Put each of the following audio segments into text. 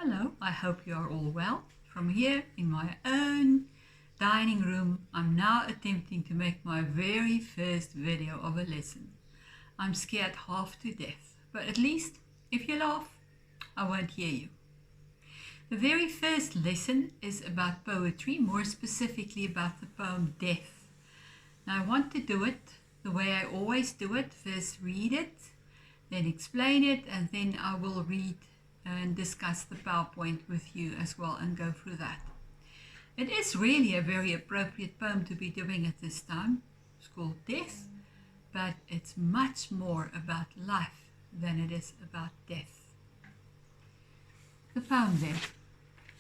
Hello, I hope you are all well. From here in my own dining room, I'm now attempting to make my very first video of a lesson. I'm scared half to death, but at least if you laugh, I won't hear you. The very first lesson is about poetry, more specifically about the poem Death. Now I want to do it the way I always do it. First read it, then explain it, and then I will read and discuss the PowerPoint with you as well and go through that. It is really a very appropriate poem to be doing at this time. It's called Death, but it's much more about life than it is about death. The poem then.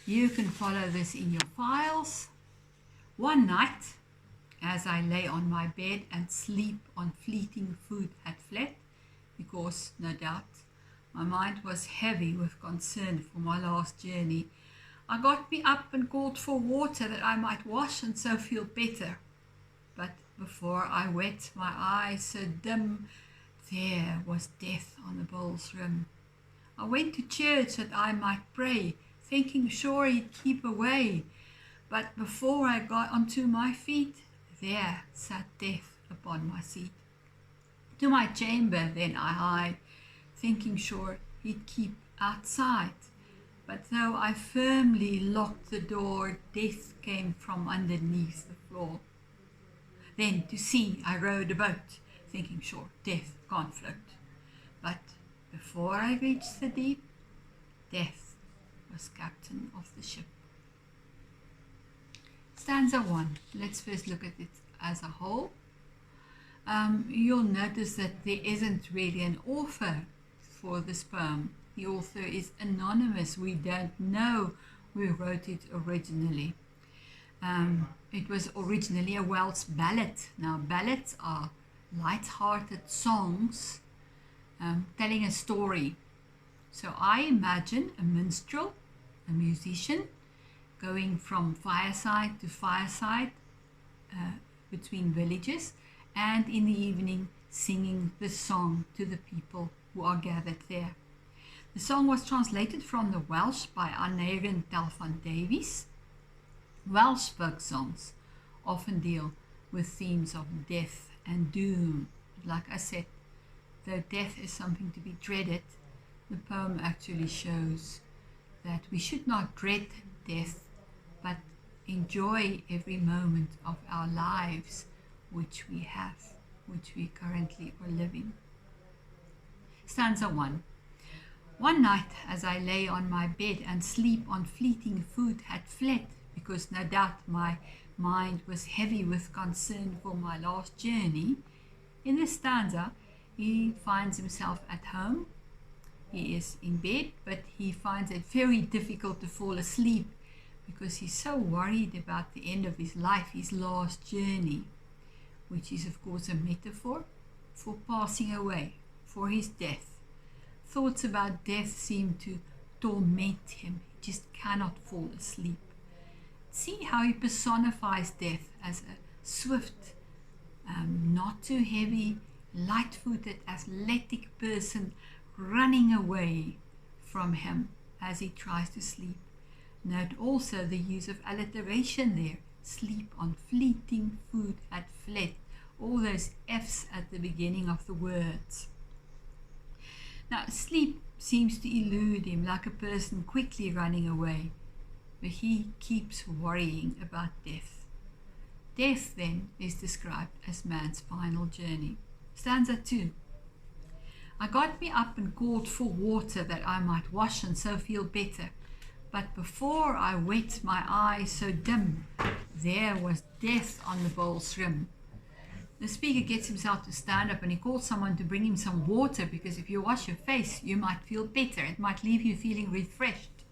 You can follow this in your files. One night, as I lay on my bed and sleep on fleeting food had fled, because, no doubt, my mind was heavy with concern for my last journey. I got me up and called for water that I might wash and so feel better. But before I wet my eyes so dim, there was death on the bowl's rim. I went to church that I might pray, thinking sure he'd keep away. But before I got onto my feet, there sat death upon my seat. To my chamber then I hied, thinking sure he'd keep outside. But though I firmly locked the door, death came from underneath the floor. Then to sea I rowed a boat, thinking sure death can't float. But before I reached the deep, death was captain of the ship. Stanza 1. Let's first look at it as a whole. You'll notice that there isn't really an author for this poem. The author is anonymous. We don't know who wrote it originally. It was originally a Welsh ballad. Now ballads are light-hearted songs telling a story. So I imagine a minstrel, a musician, going from fireside to fireside between villages, and in the evening singing the song to the people who are gathered there. The song was translated from the Welsh by Aneurin Telfan Davies. Welsh folk songs often deal with themes of death and doom. Like I said, though death is something to be dreaded, the poem actually shows that we should not dread death, but enjoy every moment of our lives which we have, which we currently are living. Stanza 1. One night as I lay on my bed and sleep on fleeting food had fled, because no doubt my mind was heavy with concern for my last journey. In this stanza, he finds himself at home. He is in bed, but he finds it very difficult to fall asleep because he's so worried about the end of his life, his last journey, which is of course a metaphor for passing away, for his death. Thoughts about death seem to torment him. He just cannot fall asleep. See how he personifies death as a swift, not too heavy, light-footed, athletic person running away from him as he tries to sleep. Note also the use of alliteration there. Sleep on fleeting food had fled. All those F's at the beginning of the words. Now, sleep seems to elude him like a person quickly running away, but he keeps worrying about death. Death, then, is described as man's final journey. Stanza 2. I got me up and called for water that I might wash and so feel better. But before I wet my eyes so dim, there was death on the bowl's rim. The speaker gets himself to stand up and he calls someone to bring him some water, because if you wash your face, you might feel better. It might leave you feeling refreshed.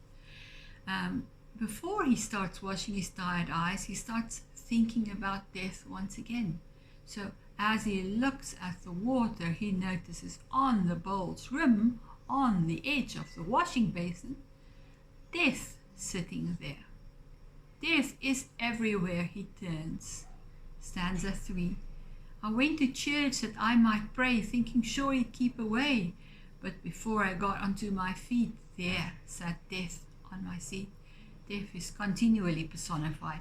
Before he starts washing his tired eyes, he starts thinking about death once again. So as he looks at the water, he notices on the bowl's rim, on the edge of the washing basin, death sitting there. Death is everywhere he turns. Stanza 3. I went to church that I might pray, thinking sure he'd keep away. But before I got onto my feet, there sat death on my seat. Death is continually personified.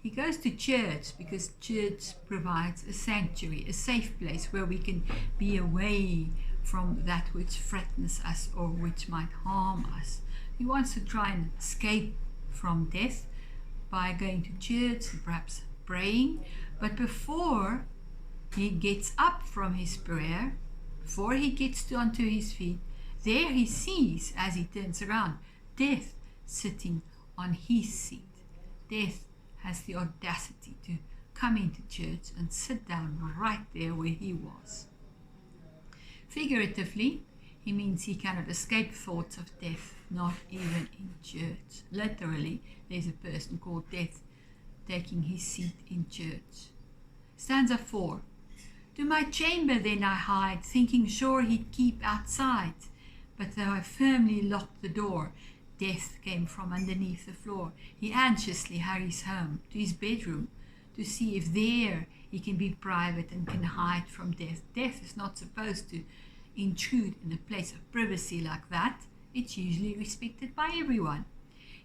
He goes to church because church provides a sanctuary, a safe place where we can be away from that which threatens us or which might harm us. He wants to try and escape from death by going to church and perhaps praying. But before he gets up from his prayer, before he gets onto his feet, there he sees, as he turns around, death sitting on his seat. Death has the audacity to come into church and sit down right there where he was. Figuratively, he means he cannot escape thoughts of death, not even in church. Literally, there's a person called Death taking his seat in church. Stanza 4. To my chamber then I hide, thinking sure he'd keep outside. But though I firmly locked the door, Death came from underneath the floor. He anxiously hurries home to his bedroom to see if there he can be private and can hide from death. Death is not supposed to intrude in a place of privacy like that. It's usually respected by everyone.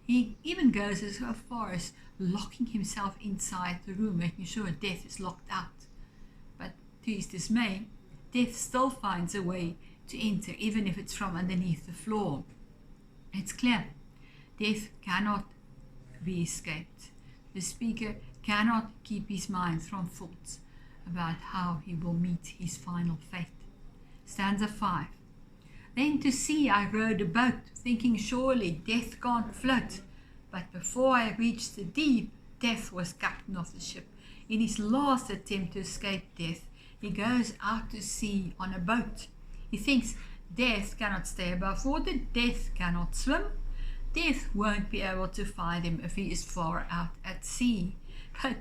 He even goes as far as locking himself inside the room, making sure death is locked out. But to his dismay, death still finds a way to enter, even if it's from underneath the floor. It's clear, death cannot be escaped. The speaker cannot keep his mind from thoughts about how he will meet his final fate. Stanza 5. Then to sea I rowed a boat, thinking surely death can't float. But before I reached the deep, death was captain of the ship. In his last attempt to escape death, he goes out to sea on a boat. He thinks death cannot stay above water, death cannot swim. Death won't be able to find him if he is far out at sea. But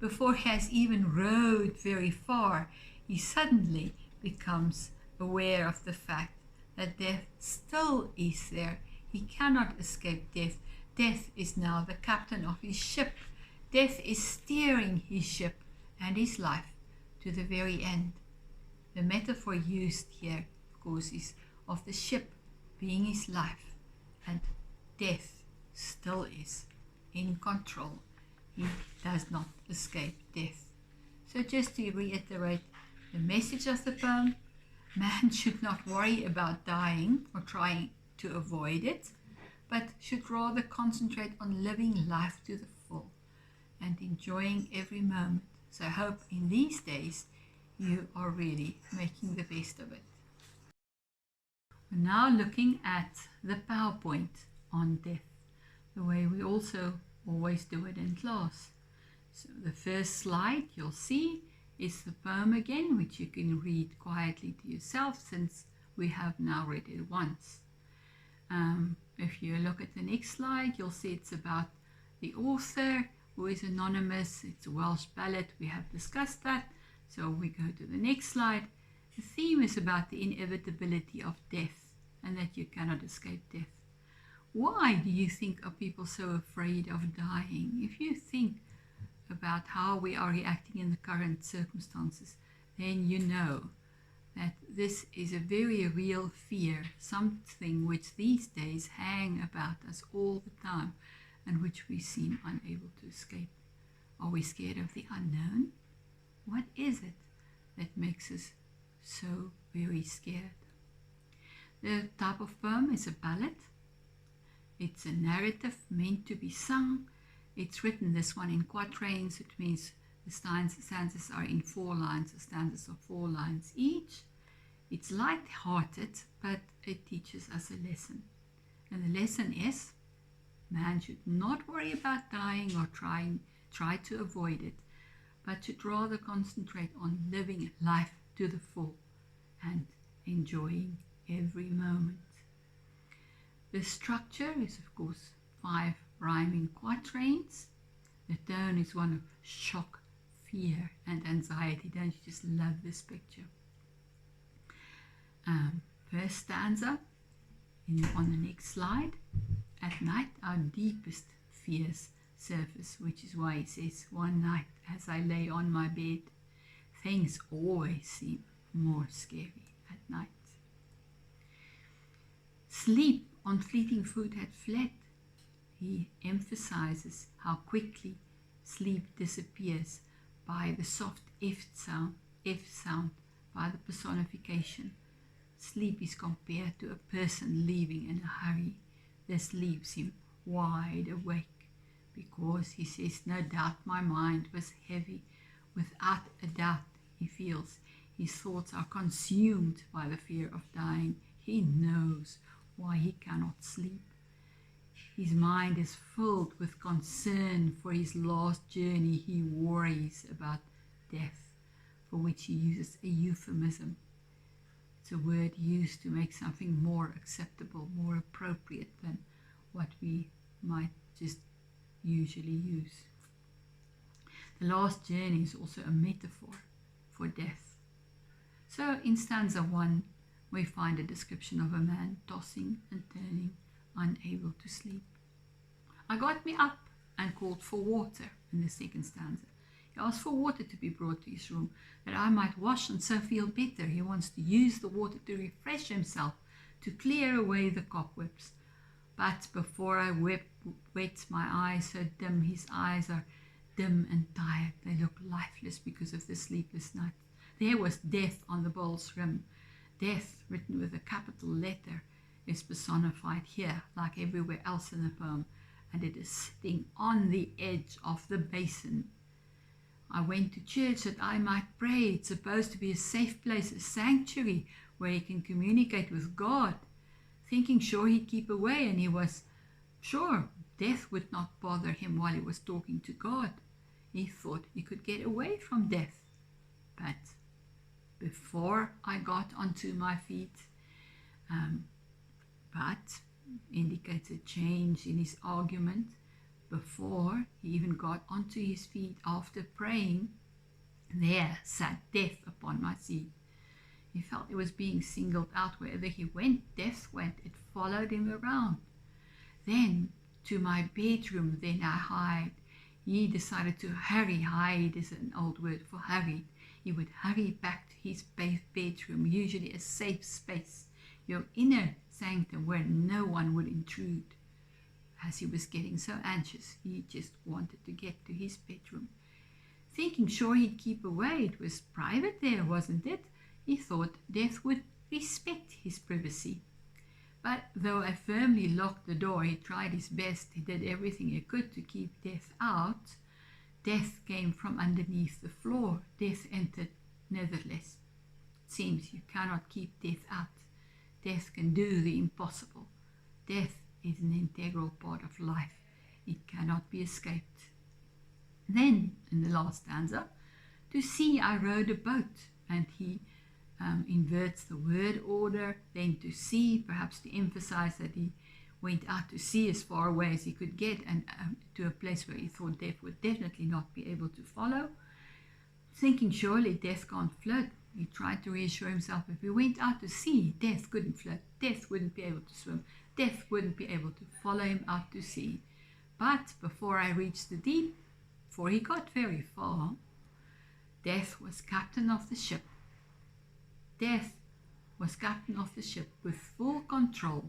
before he has even rowed very far, he suddenly becomes aware of the fact that death still is there. He cannot escape death. Death is now the captain of his ship. Death is steering his ship and his life to the very end. The metaphor used here, of course, is of the ship being his life, and death still is in control. He does not escape death. So just to reiterate the message of the poem, man should not worry about dying or trying to avoid it, but should rather concentrate on living life to the full and enjoying every moment. So I hope in these days you are really making the best of it. We're now looking at the PowerPoint on death, the way we also always do it in class. So the first slide you'll see is the poem again, which you can read quietly to yourself since we have now read it once. If you look at the next slide, you'll see it's about the author, who is anonymous. It's a Welsh ballad. We have discussed that. So we go to the next slide. The theme is about the inevitability of death and that you cannot escape death. Why do you think are people so afraid of dying? If you think about how we are reacting in the current circumstances, then you know that this is a very real fear, something which these days hang about us all the time and which we seem unable to escape. Are we scared of the unknown? What is it that makes us so very scared? The type of poem is a ballad. It's a narrative meant to be sung. It's written, this one, in quatrains, which means the stanzas are in 4 lines, the stanzas are 4 lines each. It's light-hearted, but it teaches us a lesson. And the lesson is, man should not worry about dying or try to avoid it, but should rather concentrate on living life to the full and enjoying every moment. The structure is, of course, 5 rhyming quatrains. The tone is one of shock, fear, and anxiety. Don't you just love this picture? First stanza on the next slide. At night our deepest fears surface, which is why he says, one night as I lay on my bed, things always seem more scary at night. Sleep on fleeting foot had fled, he emphasizes how quickly sleep disappears by the soft F sound, by the personification. Sleep is compared to a person leaving in a hurry. This leaves him wide awake, because he says, no doubt my mind was heavy. Without a doubt, he feels his thoughts are consumed by the fear of dying. He knows why he cannot sleep. His mind is filled with concern for his last journey. He worries about death, for which he uses a euphemism. It's a word used to make something more acceptable, more appropriate than what we might just usually use. The last journey is also a metaphor for death. So in stanza 1, we find a description of a man tossing and turning, unable to sleep. I got me up and called for water in the second stanza. He asked for water to be brought to his room, that I might wash and so feel better. He wants to use the water to refresh himself, to clear away the cobwebs. But before I wet my eyes so dim, his eyes are dim and tired. They look lifeless because of the sleepless night. There was death on the bowl's rim. Death, written with a capital letter, is personified here like everywhere else in the poem, and it is sitting on the edge of the basin. I went to church that I might pray. It's supposed to be a safe place, a sanctuary where he can communicate with God, thinking sure he'd keep away, and he was sure death would not bother him while he was talking to God. He thought he could get away from death. But before I got onto my feet, but indicates a change in his argument. Before he even got onto his feet after praying, there sat death upon my seat. He felt he was being singled out. Wherever he went, death went. It followed him around. Then to my bedroom, then I hide. He decided to hurry. Hide is an old word for hurry. He would hurry back to his bedroom, usually a safe space, your inner sanctum where no one would intrude. As he was getting so anxious, he just wanted to get to his bedroom. Thinking sure he'd keep away, it was private there, wasn't it? He thought death would respect his privacy. But though I firmly locked the door, he tried his best. He did everything he could to keep death out. Death came from underneath the floor. Death entered nevertheless. It seems you cannot keep death out. Death can do the impossible. Death is an integral part of life. It cannot be escaped. Then, in the last stanza, to sea I rowed a boat, and he inverts the word order. Then to sea, perhaps to emphasize that he went out to sea as far away as he could get, and to a place where he thought death would definitely not be able to follow. Thinking surely death can't float, he tried to reassure himself if he went out to sea, death couldn't float, death wouldn't be able to swim, death wouldn't be able to follow him out to sea. But before I reached the deep, for he got very far, death was captain of the ship. Death was captain of the ship with full control.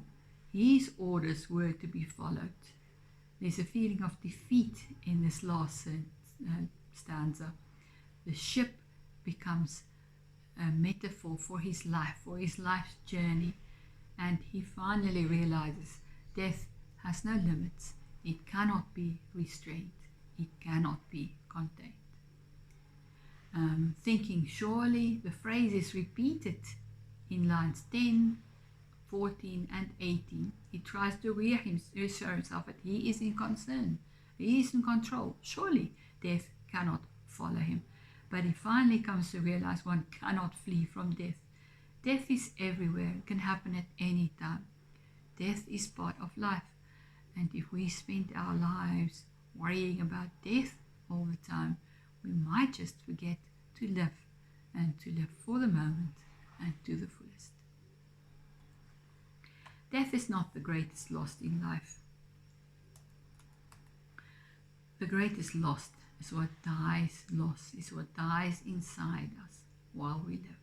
His orders were to be followed. There's a feeling of defeat in this last stanza. The ship becomes a metaphor for his life's journey, and he finally realizes death has no limits. It cannot be restrained. It cannot be contained. Thinking surely, the phrase is repeated in lines 10, 14 and 18. He tries to reassure himself that he is in concern. He is in control. Surely death cannot follow him. But he finally comes to realize one cannot flee from death. Death is everywhere. It can happen at any time. Death is part of life. And if we spend our lives worrying about death all the time, we might just forget to live, and to live for the moment and to the fullest. Death is not the greatest loss in life. The greatest loss is what dies inside us while we live.